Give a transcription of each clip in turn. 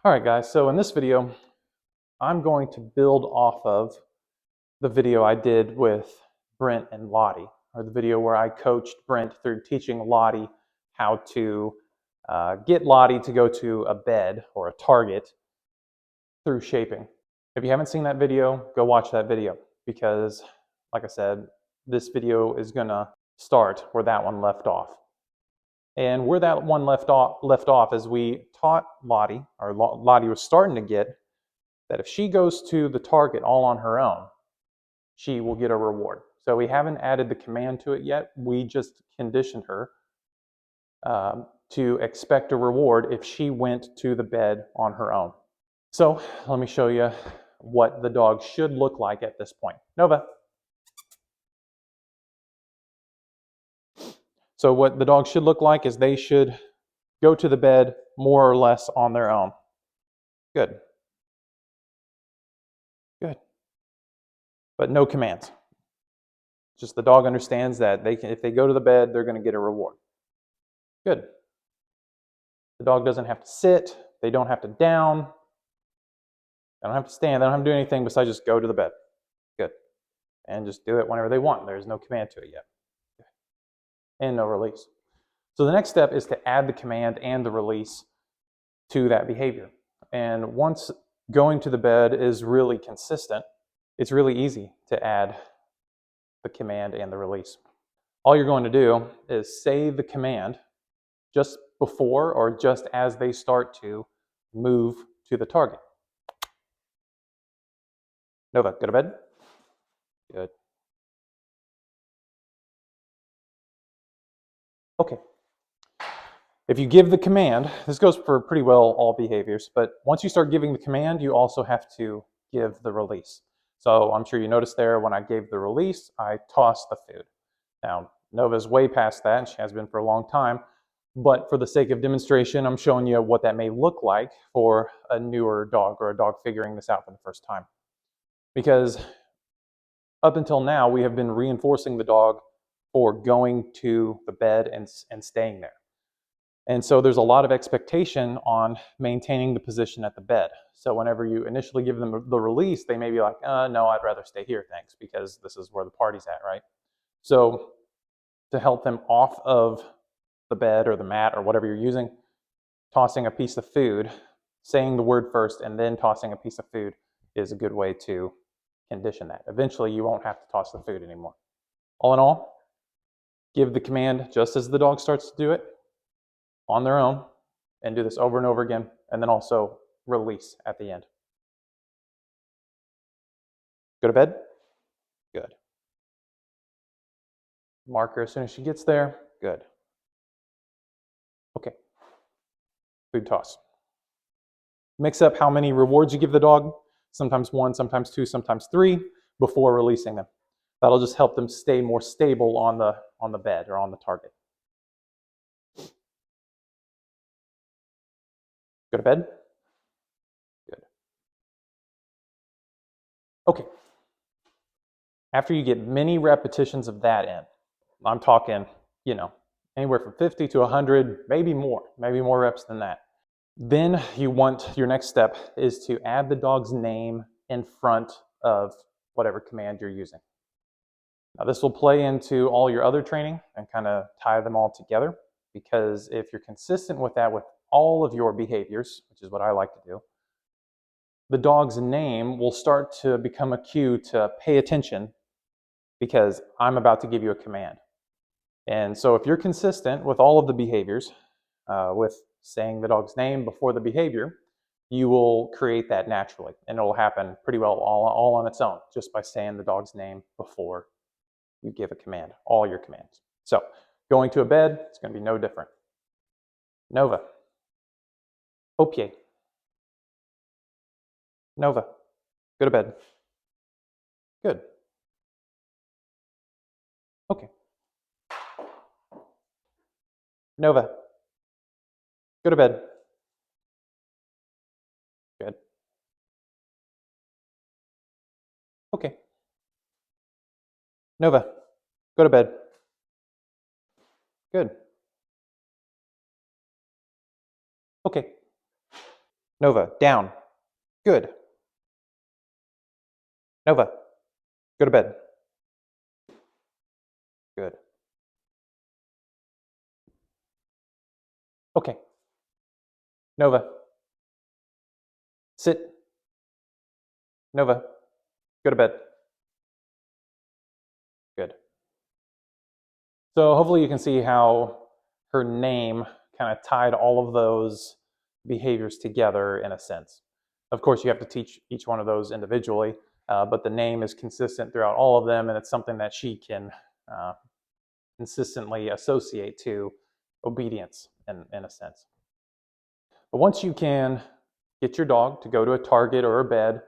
All right, guys, so in this video, I'm going to build off of the video I did with Brent and Lottie, or the video where I coached Brent through teaching Lottie how to get Lottie to go to a bed or a target through shaping. If you haven't seen that video, go watch that video because, like I said, this video is going to start where that one left off. And where that one left off is we taught Lottie, or Lottie was starting to get, that if she goes to the target all on her own, she will get a reward. So we haven't added the command to it yet. We just conditioned her to expect a reward if she went to the bed on her own. So let me show you what the dog should look like at this point. Nova. So what the dog should look like is they should go to the bed more or less on their own. Good. Good. But no commands. Just the dog understands that if they go to the bed, they're going to get a reward. Good. The dog doesn't have to sit. They don't have to down. They don't have to stand. They don't have to do anything besides just go to the bed. Good. And just do it whenever they want. There's no command to it yet. And no release. So the next step is to add the command and the release to that behavior. And once going to the bed is really consistent, it's really easy to add the command and the release. All you're going to do is say the command just before or just as they start to move to the target. Nova, go to bed. Good. Okay. If you give the command, this goes for pretty well all behaviors, but once you start giving the command, you also have to give the release. So I'm sure you noticed there when I gave the release, I tossed the food. Now, Nova's way past that, and she has been for a long time, but for the sake of demonstration, I'm showing you what that may look like for a newer dog or a dog figuring this out for the first time. Because up until now, we have been reinforcing the dog for going to the bed and staying there. And so there's a lot of expectation on maintaining the position at the bed. So whenever you initially give them the release, they may be like, no, I'd rather stay here, thanks, because this is where the party's at, right? So to help them off of the bed or the mat or whatever you're using, tossing a piece of food, saying the word first, and then tossing a piece of food is a good way to condition that. Eventually, you won't have to toss the food anymore. All in all, give the command just as the dog starts to do it on their own, and do this over and over again, and then also release at the end. Go to bed? Good. Mark her as soon as she gets there? Good. Okay. Food toss. Mix up how many rewards you give the dog, sometimes 1, sometimes 2, sometimes 3, before releasing them. That'll just help them stay more stable on the bed or on the target. Go to bed? Good. Okay. After you get many repetitions of that in, I'm talking, anywhere from 50 to 100, maybe more reps than that. Then your next step is to add the dog's name in front of whatever command you're using. Now this will play into all your other training and kind of tie them all together, because if you're consistent with that with all of your behaviors, which is what I like to do, the dog's name will start to become a cue to pay attention because I'm about to give you a command. And so if you're consistent with all of the behaviors, with saying the dog's name before the behavior, you will create that naturally. And it will happen pretty well all on its own, just by saying the dog's name before you give a command, all your commands. So going to a bed, it's going to be no different. Nova. Au pied. Nova. Go to bed. Good. Okay. Nova. Go to bed. Good. Okay. Nova. Go to bed. Good. Okay. Nova, down. Good. Nova, go to bed. Good. Okay. Nova, sit. Nova, go to bed. Good. So hopefully you can see how her name kind of tied all of those behaviors together in a sense. Of course, you have to teach each one of those individually, but the name is consistent throughout all of them, and it's something that she can consistently associate to obedience in a sense. But once you can get your dog to go to a target or a bed,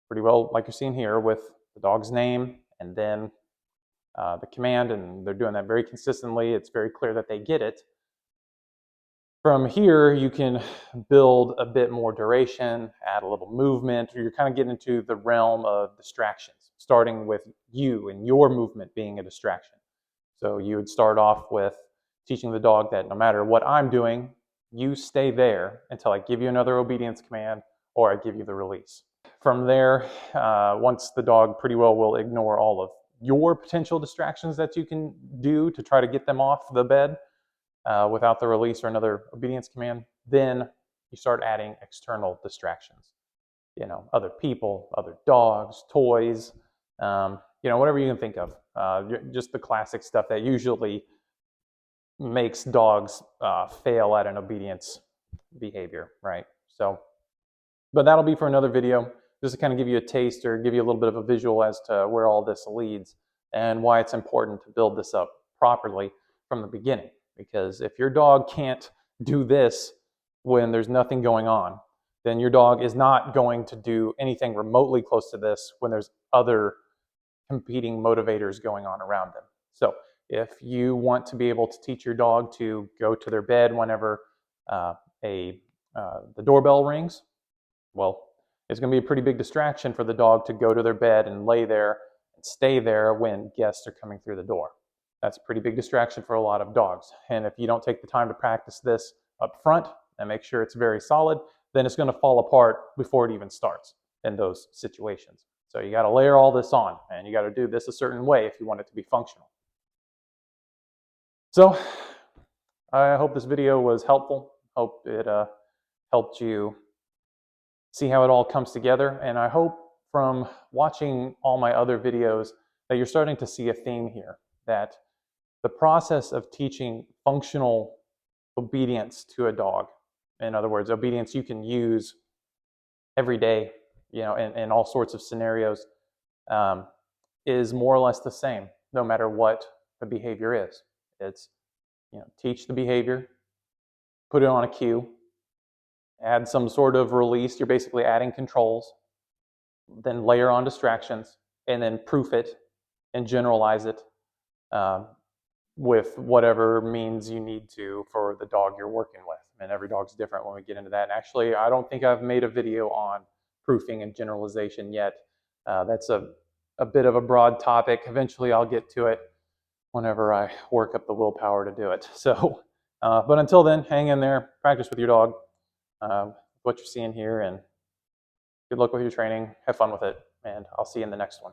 pretty well like you're seeing here with the dog's name and then the command, and they're doing that very consistently, it's very clear that they get it. From here, you can build a bit more duration, add a little movement, or you're kind of getting into the realm of distractions, starting with you and your movement being a distraction. So you would start off with teaching the dog that no matter what I'm doing, you stay there until I give you another obedience command or I give you the release. From there, once the dog pretty well will ignore all of your potential distractions that you can do to try to get them off the bed without the release or another obedience command, then you start adding external distractions. You know, other people, other dogs, toys, whatever you can think of. Just the classic stuff that usually makes dogs fail at an obedience behavior, right? So, but that'll be for another video, just to kind of give you a taste or give you a little bit of a visual as to where all this leads and why it's important to build this up properly from the beginning. Because if your dog can't do this when there's nothing going on, then your dog is not going to do anything remotely close to this when there's other competing motivators going on around them. So if you want to be able to teach your dog to go to their bed whenever the doorbell rings, well, it's going to be a pretty big distraction for the dog to go to their bed and lay there and stay there when guests are coming through the door. That's a pretty big distraction for a lot of dogs. And if you don't take the time to practice this up front and make sure it's very solid, then it's going to fall apart before it even starts in those situations. So you got to layer all this on, and you got to do this a certain way if you want it to be functional. So I hope this video was helpful. Hope it helped you see how it all comes together. And I hope from watching all my other videos that you're starting to see a theme here, that the process of teaching functional obedience to a dog, in other words, obedience you can use every day, in all sorts of scenarios, is more or less the same, no matter what the behavior is. It's, teach the behavior, put it on a cue, add some sort of release. You're basically adding controls, then layer on distractions, and then proof it and generalize it with whatever means you need to for the dog you're working with. And every dog's different when we get into that. And actually, I don't think I've made a video on proofing and generalization yet. That's a bit of a broad topic. Eventually, I'll get to it whenever I work up the willpower to do it. So, but until then, hang in there, practice with your dog, what you're seeing here, and good luck with your training. Have fun with it, and I'll see you in the next one.